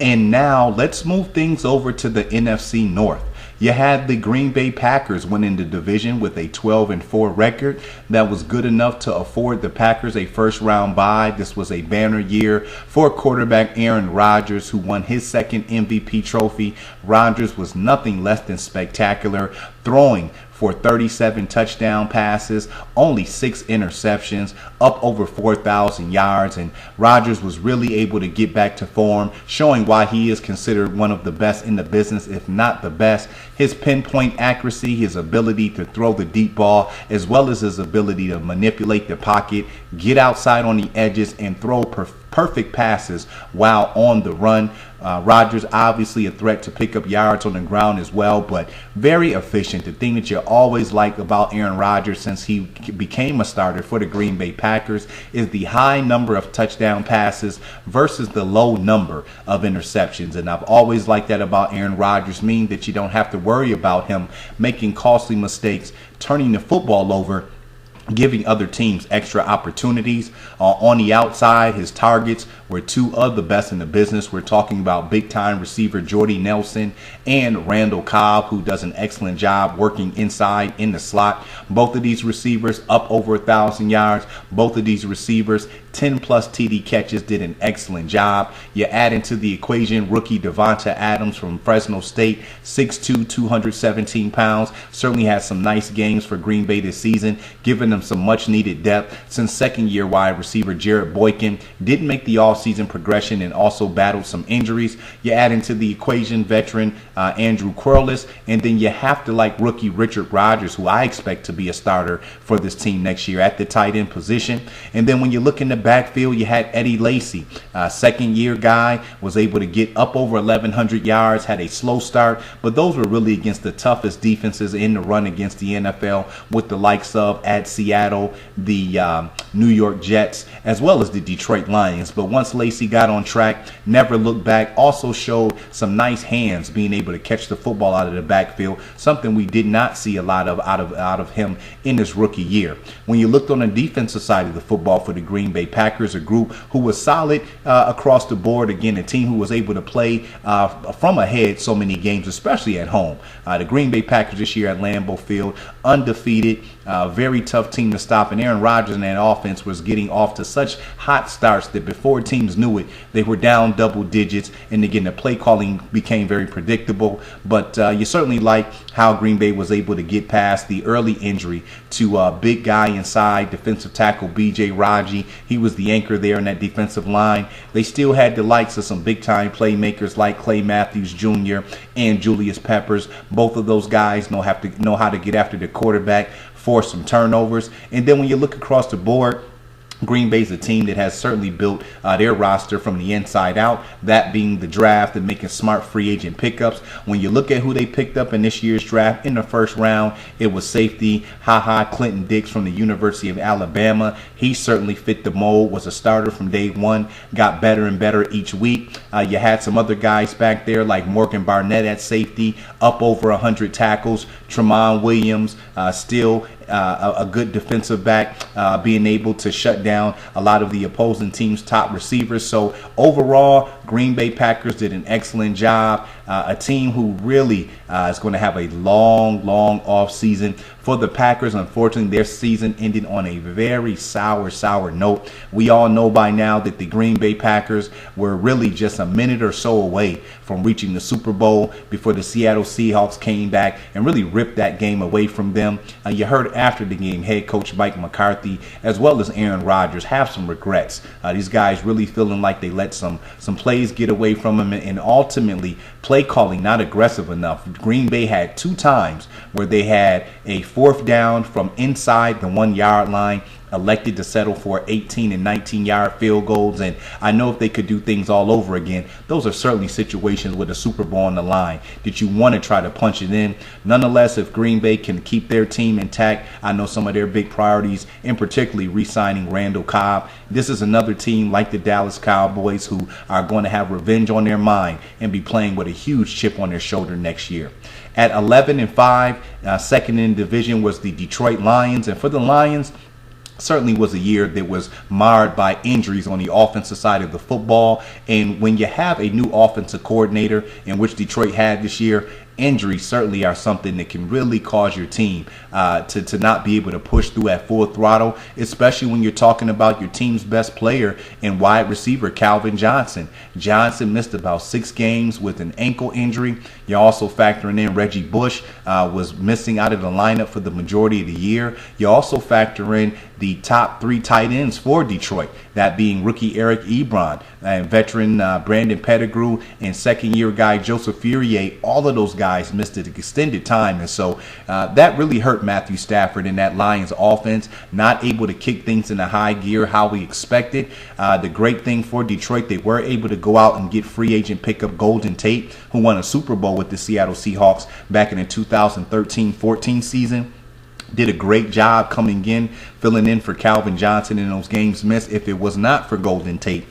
And now let's move things over to the NFC North. You had the Green Bay Packers winning the division with a 12-4 record that was good enough to afford the Packers a first-round bye. This was a banner year for quarterback Aaron Rodgers, who won his second MVP trophy. Rodgers was nothing less than spectacular, throwing for 37 touchdown passes, only 6 interceptions, up over 4,000 yards, and Rodgers was really able to get back to form, showing why he is considered one of the best in the business, if not the best. His pinpoint accuracy, his ability to throw the deep ball, as well as his ability to manipulate the pocket, get outside on the edges, and throw perfect passes while on the run. Rodgers obviously a threat to pick up yards on the ground as well, but very efficient. The thing that you always like about Aaron Rodgers since he became a starter for the Green Bay Packers is the high number of touchdown passes versus the low number of interceptions. And I've always liked that about Aaron Rodgers, meaning that you don't have to worry about him making costly mistakes, turning the football over, giving other teams extra opportunities. On the outside, his targets were two of the best in the business. We're talking about big-time receiver Jordy Nelson and Randall Cobb, who does an excellent job working inside in the slot. Both of these receivers up over 1,000 yards. Both of these receivers 10-plus TD catches, did an excellent job. You add into the equation rookie Devonta Adams from Fresno State, 6'2", 217 pounds. Certainly has some nice games for Green Bay this season, giving them some much-needed depth since second-year wide receiver Jared Boykin didn't make the all-season progression and also battled some injuries. You add into the equation veteran Andrew Corliss, and then you have to like rookie Richard Rodgers, who I expect to be a starter for this team next year at the tight end position. And then when you look in the backfield, you had Eddie Lacy, second-year guy, was able to get up over 1,100 yards, had a slow start, but those were really against the toughest defenses in the run against the NFL, with the likes of at Seattle, the New York Jets, as well as the Detroit Lions. But once Lacy got on track, never looked back, also showed some nice hands, being able to catch the football out of the backfield, something we did not see a lot of out of him in his rookie year. When you looked on the defensive side of the football for the Green Bay Packers, a group who was solid across the board. Again, a team who was able to play from ahead so many games, especially at home. The Green Bay Packers this year at Lambeau Field, undefeated, very tough team to stop. And Aaron Rodgers and that offense was getting off to such hot starts that before teams knew it, they were down double digits. And again, the play calling became very predictable. But you certainly like how Green Bay was able to get past the early injury to big guy inside, defensive tackle B.J. Raji. He was the anchor there in that defensive line. They still had the likes of some big-time playmakers like Clay Matthews Jr. and Julius Peppers. Both of those guys know how to get after the quarterback, force some turnovers. And then when you look across the board, Green Bay's a team that has certainly built their roster from the inside out, that being the draft and making smart free agent pickups. When you look at who they picked up in this year's draft, in the first round, it was safety Clinton Dix from the University of Alabama. He certainly fit the mold, was a starter from day one, got better and better each week. You had some other guys back there like Morgan Barnett at safety, up over 100 tackles. Tramon Williams, still a good defensive back, being able to shut down a lot of the opposing team's top receivers. So overall, Green Bay Packers did an excellent job. A team who really is going to have a long off season. For the Packers, unfortunately, their season ended on a very sour note. We all know by now that the Green Bay Packers were really just a minute or so away from reaching the Super Bowl before the Seattle Seahawks came back and really ripped that game away from them. You heard after the game, head coach Mike McCarthy, as well as Aaron Rodgers, have some regrets. These guys really feeling like they let some plays get away from them, and ultimately play calling not aggressive enough. Green Bay had 2 times where they had a 4th down from inside the 1-yard line, elected to settle for 18 and 19-yard field goals. And I know if they could do things all over again, those are certainly situations with a Super Bowl on the line that you want to try to punch it in. Nonetheless, if Green Bay can keep their team intact, I know some of their big priorities, in particularly re-signing Randall Cobb. This is another team like the Dallas Cowboys who are going to have revenge on their mind and be playing with a huge chip on their shoulder next year. At 11-5, second in the division was the Detroit Lions. And for the Lions, certainly was a year that was marred by injuries on the offensive side of the football. And when you have a new offensive coordinator, in which Detroit had this year, injuries certainly are something that can really cause your team to not be able to push through at full throttle, especially when you're talking about your team's best player and wide receiver, Calvin Johnson. Johnson missed about 6 games with an ankle injury. You're also factoring in Reggie Bush was missing out of the lineup for the majority of the year. You also factor in the top 3 tight ends for Detroit, that being rookie Eric Ebron and veteran Brandon Pettigrew and second-year guy Joseph Fourier. All of those guys missed an extended time, and so that really hurt Matthew Stafford in that Lions offense, not able to kick things into high gear how we expected. The great thing for Detroit, they were able to go out and get free agent pickup Golden Tate, who won a Super Bowl with the Seattle Seahawks back in the 2013-14 season. Did a great job coming in, filling in for Calvin Johnson in those games missed. If it was not for Golden Tate,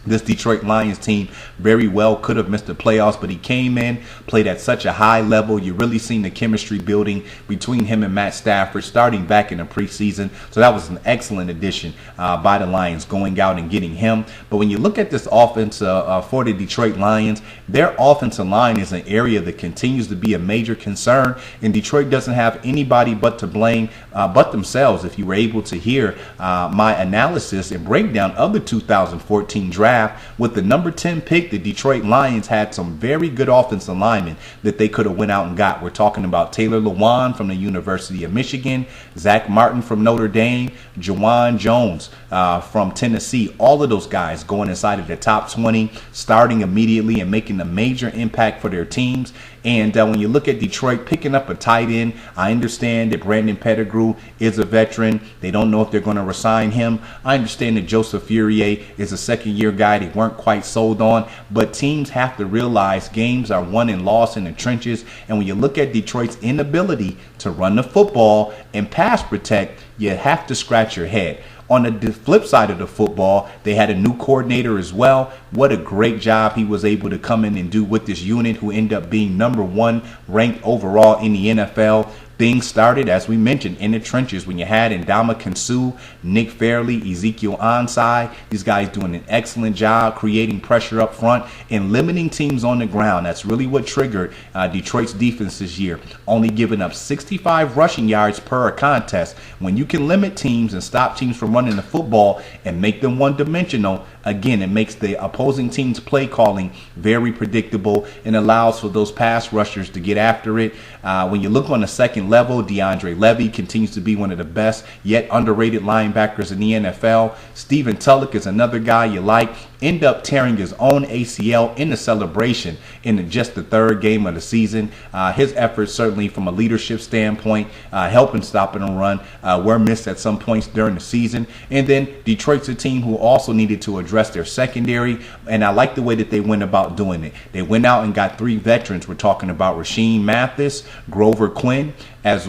this Detroit Lions team very well could have missed the playoffs, but he came in, played at such a high level. You really seen the chemistry building between him and Matt Stafford starting back in the preseason. So that was an excellent addition by the Lions, going out and getting him. But when you look at this offense for the Detroit Lions, their offensive line is an area that continues to be a major concern, and Detroit doesn't have anybody but to blame but themselves. If you were able to hear my analysis and breakdown of the 2014 draft, with the number 10 pick, the Detroit Lions had some very good offensive linemen that they could have went out and got. We're talking about Taylor Lewan from the University of Michigan, Zach Martin from Notre Dame, Juwan Jones from Tennessee. All of those guys going inside of the top 20, starting immediately and making a major impact for their teams. And when you look at Detroit picking up a tight end, I understand that Brandon Pettigrew is a veteran. They don't know if they're going to resign him. I understand that Joseph Fourier is a second-year guy they weren't quite sold on. But teams have to realize games are won and lost in the trenches. And when you look at Detroit's inability to run the football and pass protect, you have to scratch your head. On the flip side of the football, they had a new coordinator as well. What a great job he was able to come in and do with this unit, who ended up being number 1 ranked overall in the NFL. Things started, as we mentioned, in the trenches when you had Ndamukong Suh, Nick Fairley, Ezekiel Ansah. These guys doing an excellent job creating pressure up front and limiting teams on the ground. That's really what triggered Detroit's defense this year, only giving up 65 rushing yards per contest. When you can limit teams and stop teams from running the football and make them one-dimensional, again, it makes the opposing team's play calling very predictable and allows for those pass rushers to get after it. When you look on the second level, DeAndre Levy continues to be one of the best yet underrated linebackers in the NFL. Stephen Tulloch is another guy you like. End up tearing his own ACL in the celebration in just the 3rd game of the season. His efforts, certainly from a leadership standpoint, helping stopping a run, were missed at some points during the season. And then Detroit's a team who also needed to address their secondary, and I like the way that they went about doing it. They went out and got 3 veterans. We're talking about Rasheem Mathis, Glover Quinn, as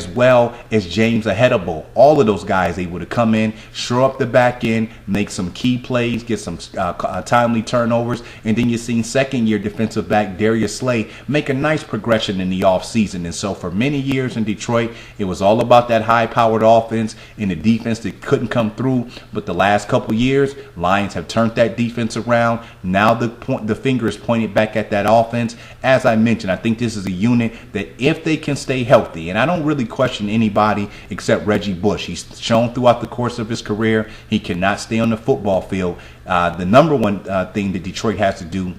well as James Ahedebo. All of those guys able to come in, shore up the back end, make some key plays, get some timely turnovers, and then you've seen second-year defensive back Darius Slay make a nice progression in the offseason. And so for many years in Detroit, it was all about that high-powered offense and the defense that couldn't come through. But the last couple years, Lions have turned that defense around. Now the finger is pointed back at that offense. As I mentioned, I think this is a unit that if they can stay healthy, and I don't really question anybody except Reggie Bush. He's shown throughout the course of his career he cannot stay on the football field. The number one thing that Detroit has to do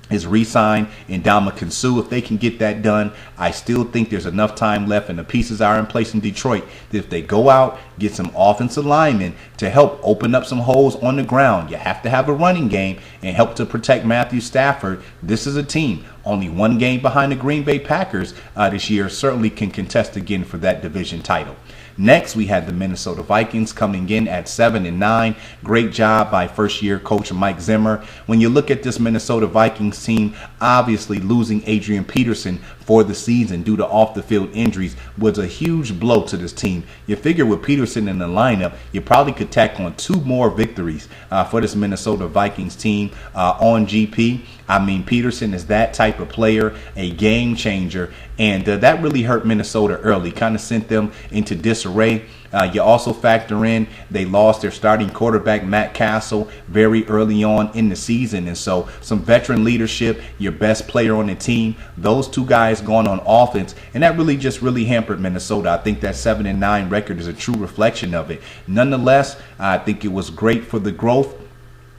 is re-sign Ndamukong Suh. If they can get that done, I still think there's enough time left and the pieces are in place in Detroit that if they go out, get some offensive linemen to help open up some holes on the ground. You have to have a running game and help to protect Matthew Stafford. This is a team only 1 game behind the Green Bay Packers this year, certainly can contest again for that division title. Next, we had the Minnesota Vikings coming in at 7-9. Great job by first-year coach Mike Zimmer. When you look at this Minnesota Vikings team, obviously losing Adrian Peterson for the season due to off-the-field injuries was a huge blow to this team. You figure with Peterson in the lineup, you probably could tack on 2 more victories for this Minnesota Vikings team on GP. I mean, Peterson is that type of player, a game changer, and that really hurt Minnesota early, kind of sent them into disarray. You also factor in they lost their starting quarterback, Matt Castle, very early on in the season. And so some veteran leadership, your best player on the team, those two guys gone on offense. And that really hampered Minnesota. I think that 7-9 record is a true reflection of it. Nonetheless, I think it was great for the growth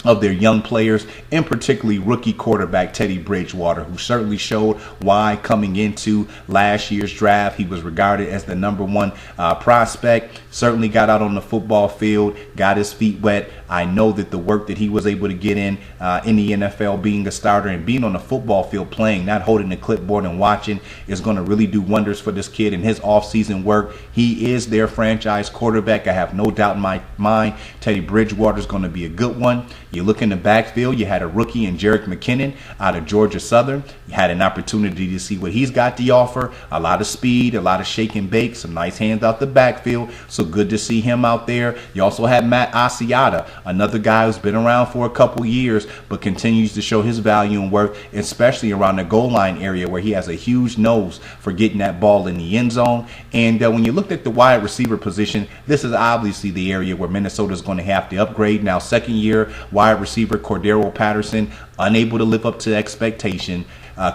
of their young players, and particularly rookie quarterback Teddy Bridgewater, who certainly showed why coming into last year's draft he was regarded as the #1 prospect. Certainly got out on the football field, got his feet wet. I know that the work that he was able to get in the NFL, being a starter and being on the football field playing, not holding the clipboard and watching, is going to really do wonders for this kid in his offseason work. He is their franchise quarterback. I have no doubt in my mind Teddy Bridgewater is going to be a good one. You look in the backfield, you had a rookie in Jerick McKinnon out of Georgia Southern. You had an opportunity to see what he's got to offer. A lot of speed, a lot of shake and bake, some nice hands out the backfield. So good to see him out there. You also had Matt Asiata, another guy who's been around for a couple years, but continues to show his value and worth, especially around the goal line area where he has a huge nose for getting that ball in the end zone. And when you looked at the wide receiver position, this is obviously the area where Minnesota is going to have to upgrade. Now, second year wide receiver Cordero Patterson, unable to live up to expectation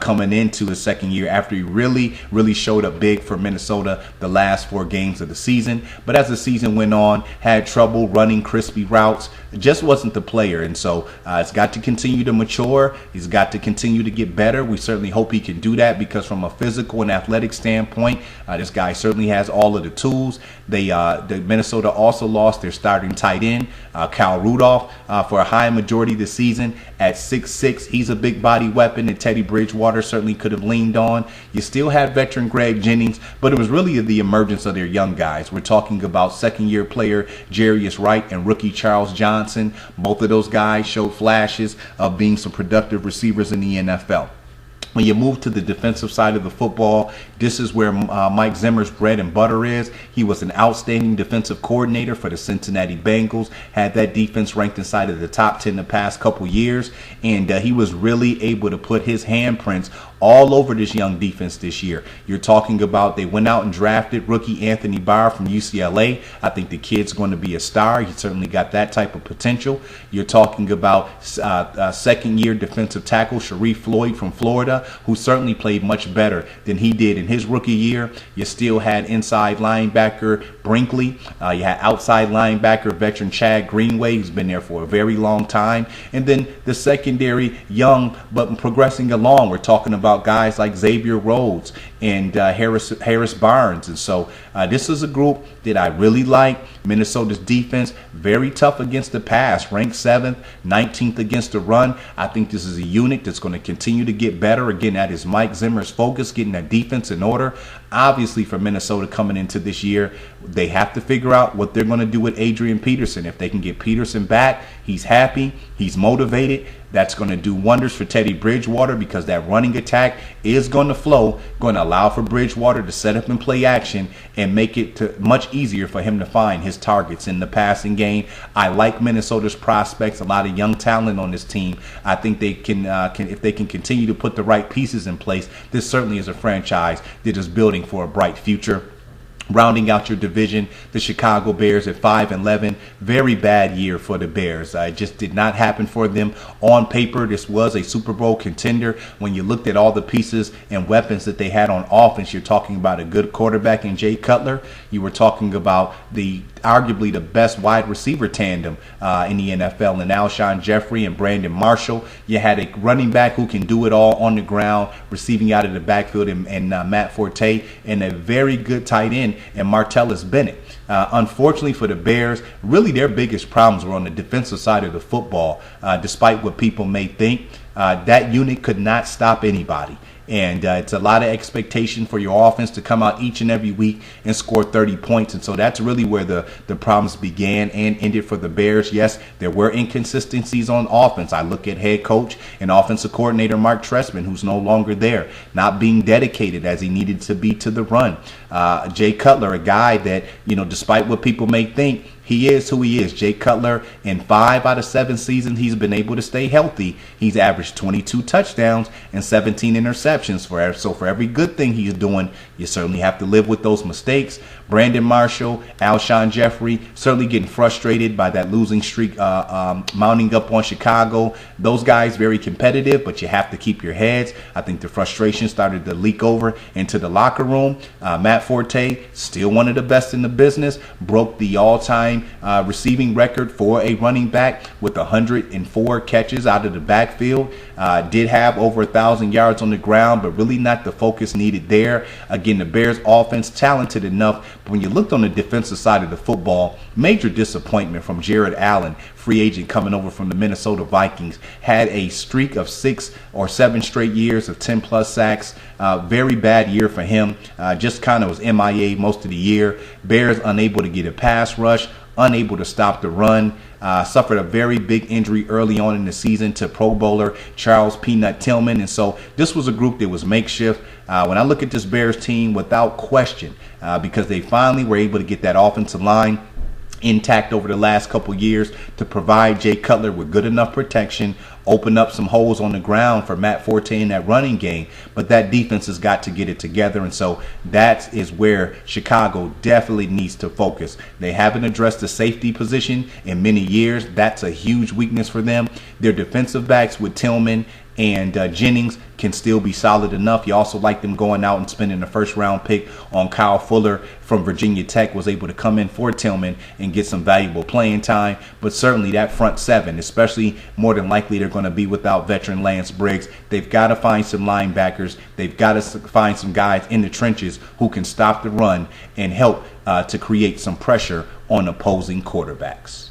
coming into his second year after he really showed up big for Minnesota the last 4 games of the season. But as the season went on, had trouble running crispy routes, just wasn't the player. And so it's got to continue to mature. He's got to continue to get better. We certainly hope he can do that, because from a physical and athletic standpoint, this guy certainly has all of the tools. The Minnesota also lost their starting tight end, Kyle Rudolph, for a high majority of the season at 6'6". He's a big body weapon that Teddy Bridgewater certainly could have leaned on. You still had veteran Greg Jennings, but it was really the emergence of their young guys. We're talking about second-year player Jarius Wright and rookie Charles Johnson. Both of those guys showed flashes of being some productive receivers in the NFL. When you move to the defensive side of the football, this is where Mike Zimmer's bread and butter is. He was an outstanding defensive coordinator for the Cincinnati Bengals, had that defense ranked inside of the top 10 the past couple years, and he was really able to put his handprints all over this young defense this year. You're talking about they went out and drafted rookie Anthony Barr from UCLA. I think the kid's going to be a star. He certainly got that type of potential. You're talking about second-year defensive tackle Sharif Floyd from Florida, who certainly played much better than he did in his rookie year. You still had inside linebacker Brinkley. You had outside linebacker veteran Chad Greenway, who's been there for a very long time. And then the secondary, young but progressing along. We're talking about guys like Xavier Rhodes and Harris Barnes. And so this is a group that I really like. Minnesota's defense, very tough against the pass, ranked 7th, 19th against the run. I think this is a unit that's going to continue to get better. Again, that is Mike Zimmer's focus, getting that defense in order. Obviously, for Minnesota coming into this year, they have to figure out what they're going to do with Adrian Peterson. If they can get Peterson back, he's happy, he's motivated. That's going to do wonders for Teddy Bridgewater, because that running attack is going to flow, going to allow for Bridgewater to set up and play action and make it much easier for him to find his targets in the passing game. I like Minnesota's prospects, a lot of young talent on this team. I think they can if they can continue to put the right pieces in place, this certainly is a franchise that is building for a bright future. Rounding out your division, the Chicago Bears at 5-11. Very bad year for the Bears. It just did not happen for them. On paper, this was a Super Bowl contender. When you looked at all the pieces and weapons that they had on offense, you're talking about a good quarterback in Jay Cutler. You were talking about arguably the best wide receiver tandem in the NFL, in Alshon Jeffrey and Brandon Marshall. You had a running back who can do it all on the ground, receiving out of the backfield, and Matt Forte, and a very good tight end and Martellus Bennett. Unfortunately for the Bears, really their biggest problems were on the defensive side of the football. Despite what people may think, that unit could not stop anybody. And it's a lot of expectation for your offense to come out each and every week and score 30 points. And so that's really where the problems began and ended for the Bears. Yes, there were inconsistencies on offense. I look at head coach and offensive coordinator Mark Trestman, who's no longer there, not being dedicated as he needed to be to the run. Jay Cutler, a guy that, despite what people may think, he is who he is. Jay Cutler, in 5 out of 7 seasons he's been able to stay healthy, he's averaged 22 touchdowns and 17 interceptions. So for every good thing he's doing, you certainly have to live with those mistakes. Brandon Marshall, Alshon Jeffrey, certainly getting frustrated by that losing streak mounting up on Chicago. Those guys very competitive, but you have to keep your heads. I think the frustration started to leak over into the locker room. Matt Forte, still one of the best in the business, broke the all-time receiving record for a running back with 104 catches out of the backfield. Did have over 1,000 yards on the ground, but really not the focus needed there. Again, the Bears offense talented enough, but when you looked on the defensive side of the football, major disappointment from Jared Allen, free agent coming over from the Minnesota Vikings. Had a streak of 6 or 7 straight years of 10 plus sacks. Very bad year for him. Just kind of was MIA most of the year. Bears unable to get a pass rush, unable to stop the run. Suffered a very big injury early on in the season to Pro Bowler Charles Peanut Tillman. And so this was a group that was makeshift. When I look at this Bears team, without question, because they finally were able to get that offensive line intact over the last couple years to provide Jay Cutler with good enough protection, open up some holes on the ground for Matt Forte in that running game. But that defense has got to get it together, and so that is where Chicago definitely needs to focus. They haven't addressed the safety position in many years. That's a huge weakness for them. Their defensive backs with Tillman and Jennings can still be solid enough. You also like them going out and spending a first-round pick on Kyle Fuller from Virginia Tech, was able to come in for Tillman and get some valuable playing time. But certainly that front seven, especially more than likely they're going to be without veteran Lance Briggs. They've got to find some linebackers. They've got to find some guys in the trenches who can stop the run and help to create some pressure on opposing quarterbacks.